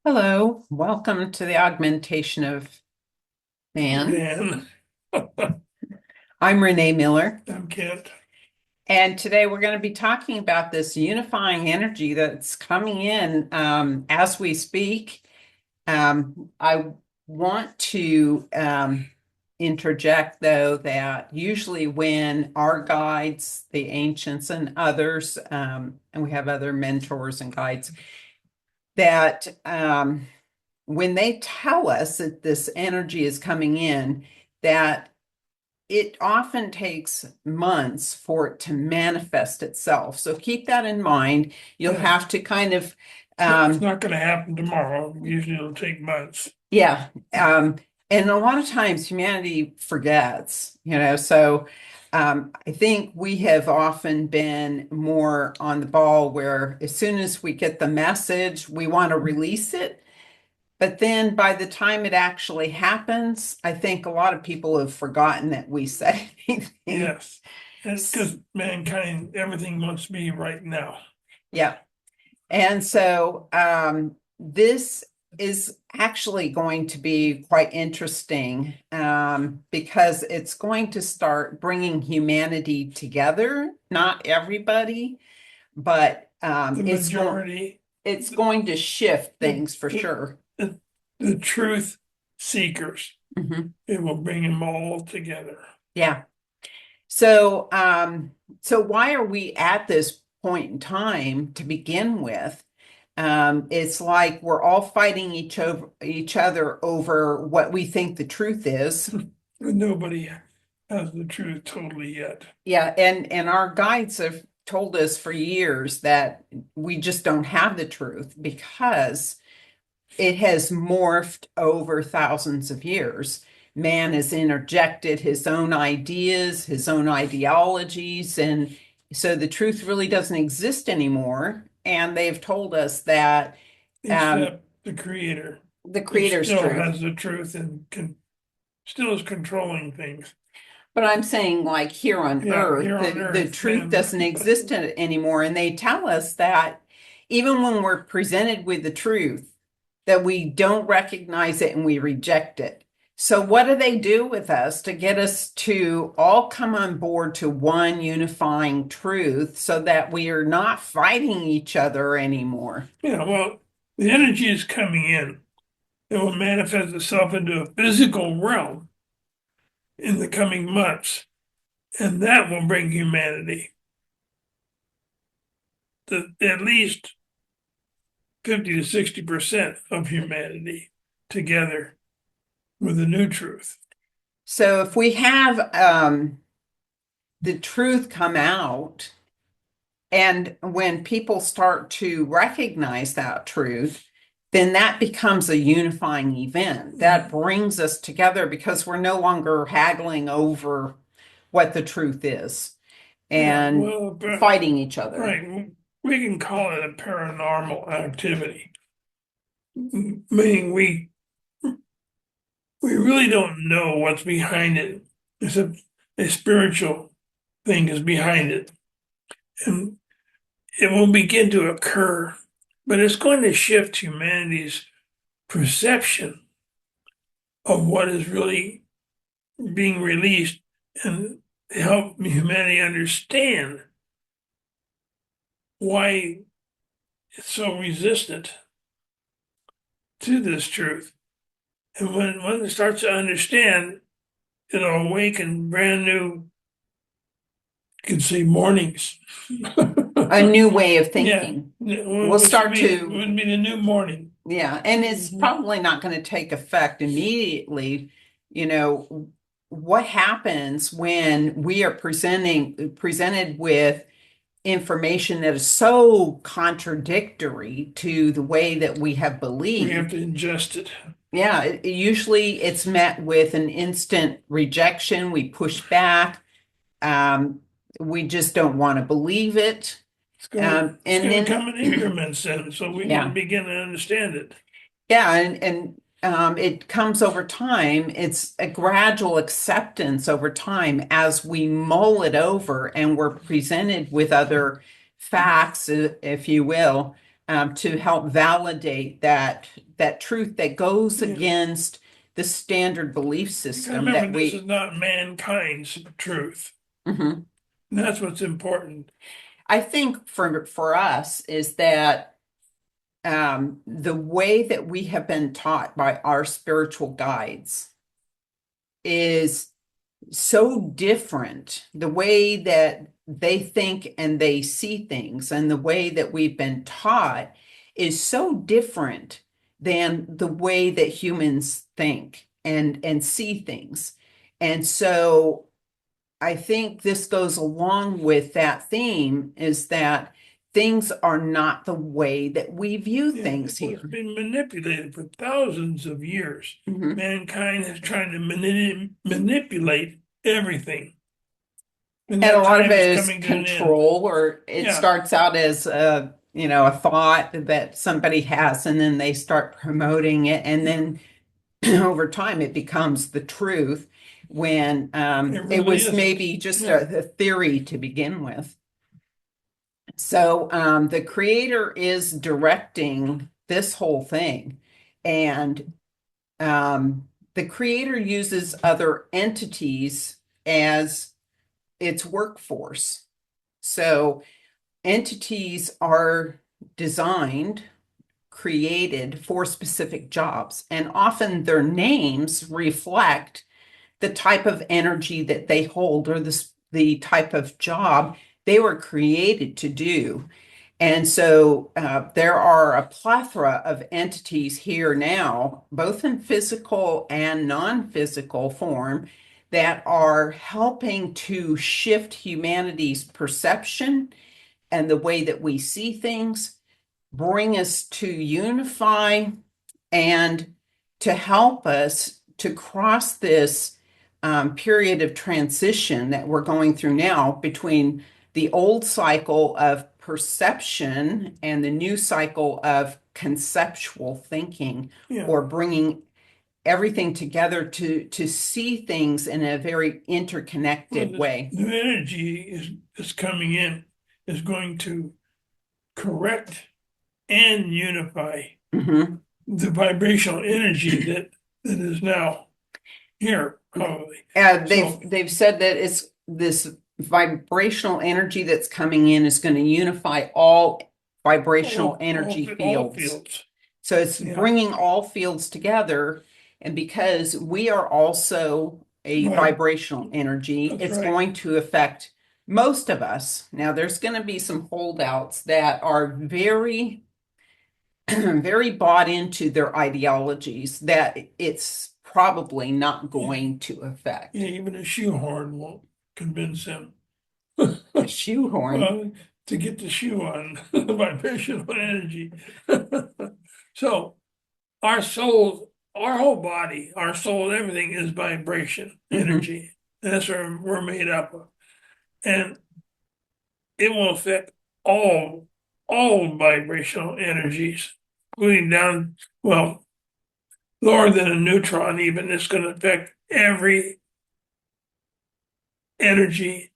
Hello, welcome to the augmentation of man. Dan, I'm Renee Miller, I'm Kent. and today we're going to be talking about this unifying energy that's coming in as we speak. I want to interject, though, that usually when our guides, the ancients and others, and we have other mentors and guides, that when they tell us that this energy is coming in, that it often takes months for it to manifest itself. So keep that in mind. You'll Yeah, have to kind of, it's um, not going to happen tomorrow. Usually it'll take months. yeah. And a lot of times humanity forgets, so I think we have often been more on the ball where as soon as we get the message, we want to release it. But then by the time it actually happens, I think a lot of people have forgotten that we said anything. Yes, because mankind, everything wants to be right now. Yeah. And so this is actually going to be quite interesting because it's going to start bringing humanity together. Not everybody, but The majority, it's going to shift the things for the sure. the, the truth seekers, Mhm. it will bring them all together. Yeah. So why are we at this point in time to begin with? It's like we're all fighting each other over what we think the truth is. But nobody has the truth totally yet. Yeah, and our guides have told us for years that we just don't have the truth because it has morphed over thousands of years. Man has interjected his own ideas, his own ideologies, and so the truth really doesn't exist anymore. And they've told us that um, Except the creator, the which creator's still truth. has the truth and still is controlling things. But I'm saying, like here on Yeah, Earth, here on the Earth, truth man. doesn't exist anymore. And they tell us that even when we're presented with the truth, that we don't recognize it and we reject it. So, what do they do with us to get us to all come on board to one unifying truth so that we are not fighting each other anymore? Yeah, well, the energy is coming in. It will manifest itself into a physical realm in the coming months, and that will bring humanity to at least 50 to 60% of humanity together with the new truth. So, if we have the truth come out, and when people start to recognize that truth, then that becomes a unifying event that brings us together because we're no longer haggling over what the truth is Yeah, and well, fighting each other. right. We can call it a paranormal activity, meaning we really don't know what's behind it. Except a spiritual thing is behind it. And it will begin to occur, but it's going to shift humanity's perception of what is really being released and help humanity understand why it's so resistant to this truth. And when it starts to understand, it'll awaken brand new, you can say, mornings. A new way of Yeah, thinking. We'll which start to, would be the new morning. yeah, and it's Mhm. probably not going to take effect immediately. You know, what happens when we are presented with information that is so contradictory to the way that we have We have believed. to ingest it. Yeah, usually it's met with an instant rejection. We push back. Um, we just don't want to believe it. It's And going to then, come in increments, and so we can yeah, begin to understand it. yeah, and it comes over time. It's a gradual acceptance over time as we mull it over and we're presented with other facts, if you will, to help validate that truth that goes Yeah. against the standard belief You gotta system remember, that this is we. not mankind's truth. Mhm. And that's what's important. I think for us is that the way that we have been taught by our spiritual guides is so different. The way that they think and they see things and the way that we've been taught is so different than the way that humans think and see things. And so I think this goes along with that theme, is that things are not the way that we view Yeah, things it's here. been manipulated for thousands of years. Mhm. Mankind is trying to manipulate everything. And And a that lot of time it is is coming to an end. control, or it Yeah, starts out as a thought that somebody has, and then they start promoting it, and then over time it becomes the truth when it it really was isn't. maybe just Yeah, a theory to begin with. So the creator is directing this whole thing, and the creator uses other entities as its workforce. So entities are designed, created for specific jobs, and often their names reflect the type of energy that they hold, or the type of job they were created to do. And so there are a plethora of entities here now, both in physical and non-physical form, that are helping to shift humanity's perception and the way that we see things, bring us to unify, and to help us to cross this period of transition that we're going through now between the old cycle of perception and the new cycle of conceptual thinking, yeah. or bringing everything together to see things in a very Well, interconnected this way. new energy is coming in, is going to correct and unify Mhm. the vibrational energy that is now here, probably. They've So, they've said that it's this vibrational energy that's coming in is going to unify all vibrational energy all fields. fields. So it's Yeah, bringing all fields together, and because we are also a right. vibrational energy, That's it's right. going to affect most of us. Now, there's going to be some holdouts that are very very bought into their ideologies that it's probably not Yeah, going to affect. yeah, even a shoehorn won't convince them. A shoehorn. Well, to get the shoe on vibrational energy. So our soul, our whole body, our soul, everything is vibration Mhm. energy. That's what we're made up of. And it will affect all vibrational energies, including down, well, lower than a neutron even. It's going to affect every energy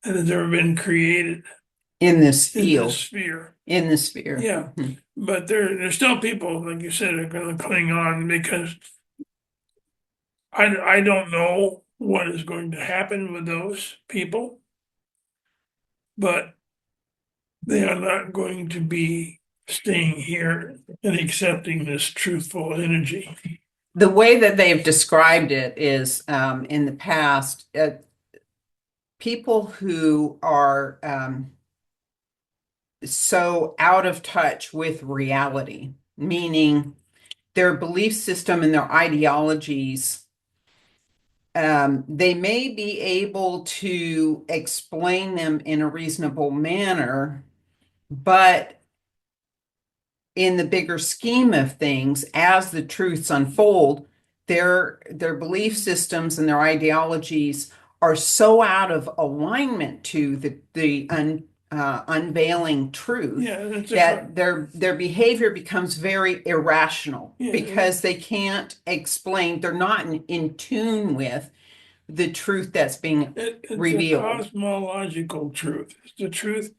that has ever been created In this in this field, sphere. in the sphere. Yeah, Mhm. but there's still people, like you said, are going to cling on because I don't know what is going to happen with those people, but they are not going to be staying here and accepting this truthful energy. The way that they've described it is in the past, people who are so out of touch with reality, meaning their belief system and their ideologies, they may be able to explain them in a reasonable manner, but in the bigger scheme of things, as the truths unfold, their belief systems and their ideologies are so out of alignment to the unveiling truth Yeah, that's that their behavior becomes very irrational, yeah, because they can't explain, they're not in tune with the truth that's being it's a revealed. cosmological truth. It's the truth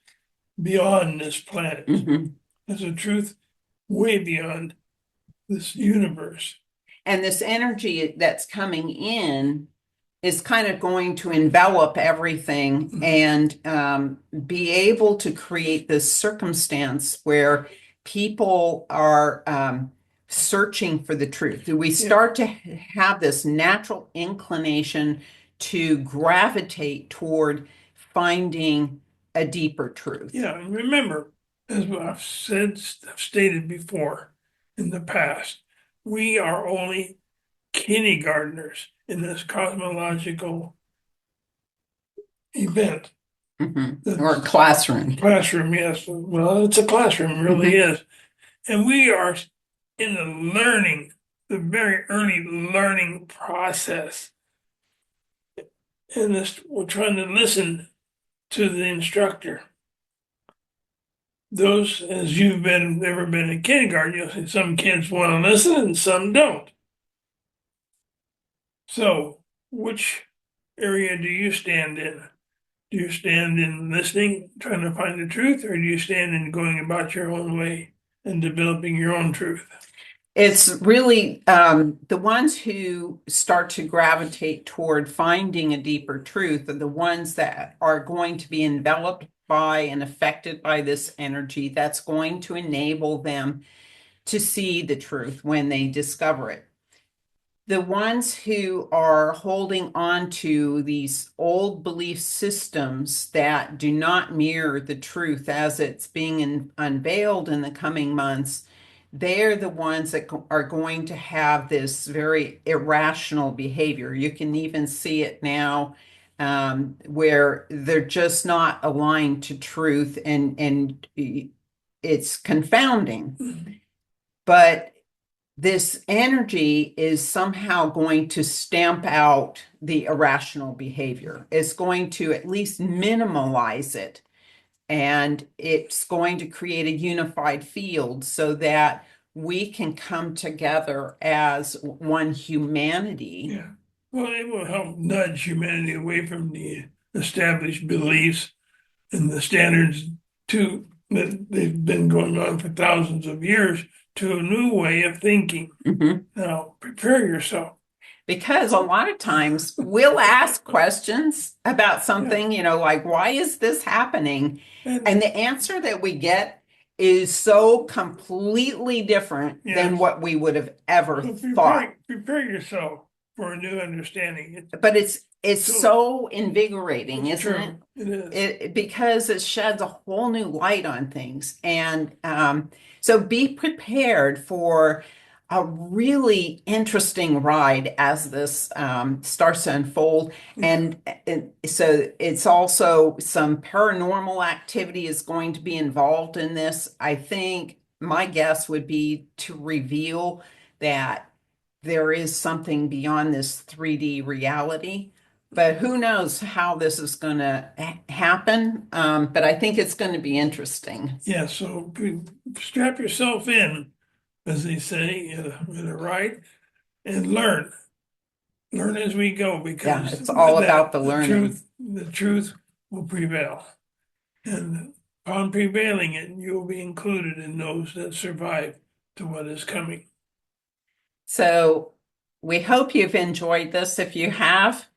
beyond this planet. Mhm. That's a truth way beyond this universe. And this energy that's coming in is kind of going to envelop everything and be able to create this circumstance where people are searching for the truth. Do we start to have this natural inclination to gravitate toward finding a deeper truth? Yeah, and remember, as I've stated before in the past, we are only kindergartners in this cosmological event. Or classroom. Classroom, yes. Well, it's a classroom, it really is. And we are in the very early learning process. And we're trying to listen to the instructor. Those, as you've ever been in kindergarten, you'll see some kids want to listen and some don't. So, which area do you stand in? Do you stand in listening, trying to find the truth, or do you stand in going about your own way and developing your own truth? It's really the ones who start to gravitate toward finding a deeper truth are the ones that are going to be enveloped by and affected by this energy that's going to enable them to see the truth when they discover it. The ones who are holding on to these old belief systems that do not mirror the truth as it's being unveiled in the coming months, they're the ones that are going to have this very irrational behavior. You can even see it now where they're just not aligned to truth, and it's confounding. But this energy is somehow going to stamp out the irrational behavior. It's going to at least minimalize it. And it's going to create a unified field so that we can come together as one humanity. Yeah. Well, it will help nudge humanity away from the established beliefs and the standards that they've been going on for thousands of years to a new way of thinking. Now, prepare yourself. Because a lot of times we'll ask questions about something, like, why is this happening? And the answer that we get is so completely different than what we would have ever thought. Prepare yourself for a new understanding. But it's so invigorating, isn't it? It is. Because it sheds a whole new light on things. And so be prepared for a really interesting ride as this starts to unfold. And so it's also some paranormal activity is going to be involved in this. I think my guess would be to reveal that there is something beyond this 3D reality. But who knows how this is going to happen. But I think it's going to be interesting. Yeah, so strap yourself in, as they say, in a ride, and learn. Learn as we go, because it's all about the learning. The truth will prevail. And upon prevailing it, you will be included in those that survive to what is coming. So we hope you've enjoyed this. If you have,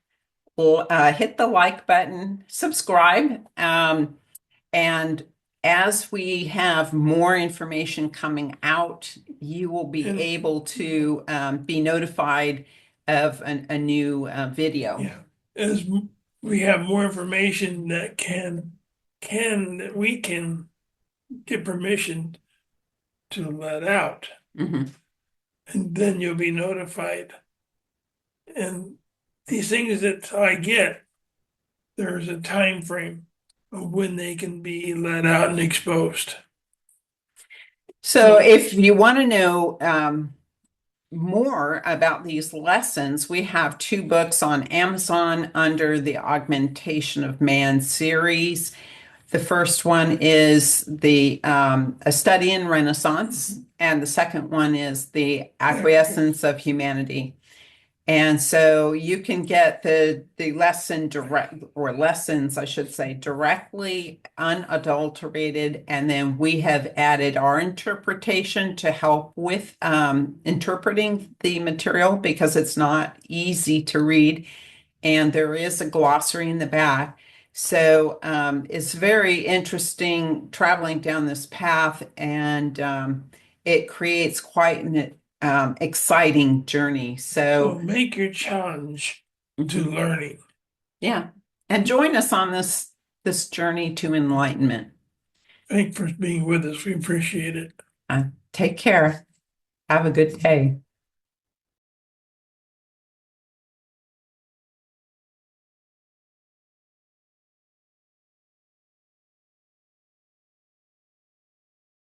hit the like button, subscribe, and as we have more information coming out, you will be able to be notified of a new video. Yeah, as we have more information that we can get permission to let out, and then you'll be notified. And these things that I get, there's a time frame of when they can be let out and exposed. So if you want to know more about these lessons, we have 2 books on Amazon under the Augmentation of Man series. The first one is A Study in Renaissance, and the second one is The Acquiescence of Humanity. And so you can get the lesson direct, or lessons, I should say, directly unadulterated. And then we have added our interpretation to help with interpreting the material because it's not easy to read. And there is a glossary in the back. So it's very interesting traveling down this path, and it creates quite an exciting journy. So So, make your challenge to mhm, learning. yeah, and join us on this journey to enlightenment. Thanks for being with us. We appreciate it. Take care. Have a good day.